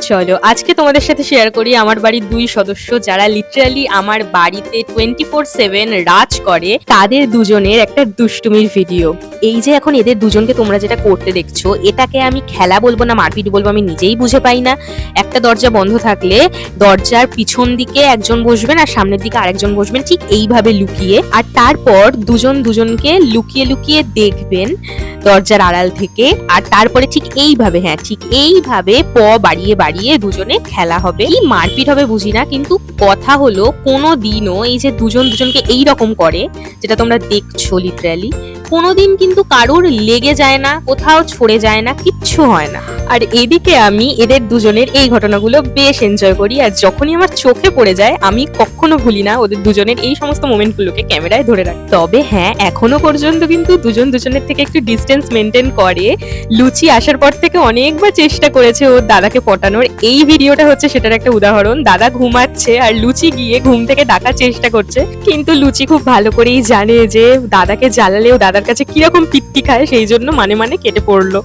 চলো আজকে তোমাদের সাথে শেয়ার করি আমার বাড়ির দুই সদস্য যারা লিটারালি আমার বাড়িতে 24/7 রাজ করে, তাদের দুজনের একটা দুষ্টুমির ভিডিও। এই যে এখন এদের দুজনকে তোমরা যেটা করতে দেখছো, এটাকে আমি খেলা বলবো না মারপিট বলবো আমি নিজেই বুঝে পাই না। একটা দরজা বন্ধ থাকলে দরজার পিছন দিকে একজন বসবেন আর সামনের দিকে আরেকজন বসবেন, ঠিক এইভাবে লুকিয়ে, আর তারপর দুজন দুজনকে লুকিয়ে লুকিয়ে দেখবেন দরজার আড়াল থেকে। আর তারপরে ঠিক এইভাবে, হ্যাঁ ঠিক এইভাবে বাড়িয়ে বাড়িয়ে দুজনে খেলা হবে। কি মারপিট হবে বুঝি না, কিন্তু কথা হলো কোনোদিনও এই যে দুজন দুজনকে এইরকম করে যেটা তোমরা দেখছো লিটারালি, কোনোদিন কিন্তু কারুর লেগে যায় না, কোথাও ছড়ে যায় না, কিচ্ছু হয় না। আর এদিকে আমি এদের দুজনের এই ঘটনাগুলো বেশ এনজয় করি, আর যখনই আমার চোখে পড়ে যায় আমি কখনো ভুলি না ওদের দুজনের এই সমস্ত মোমেন্টগুলোকে ক্যামেরায় ধরে রাখি। তবে হ্যাঁ, এখনো পর্যন্ত কিন্তু দুজন দুজনের থেকে একটু ডিস্টেন্স মেনটেন করে। লুচি আসার পর থেকে অনেকবার চেষ্টা করেছে ওর দাদাকে পটানোর, এই ভিডিওটা হচ্ছে সেটার একটা উদাহরণ। দাদা ঘুমাচ্ছে আর লুচি গিয়ে ঘুম থেকে ডাকার চেষ্টা করছে, কিন্তু লুচি খুব ভালো করেই জানে যে দাদাকে জ্বালালেও দাদার কাছে কিরকম পিত্তি খায়, সেই জন্য মানে কেটে পড়লো।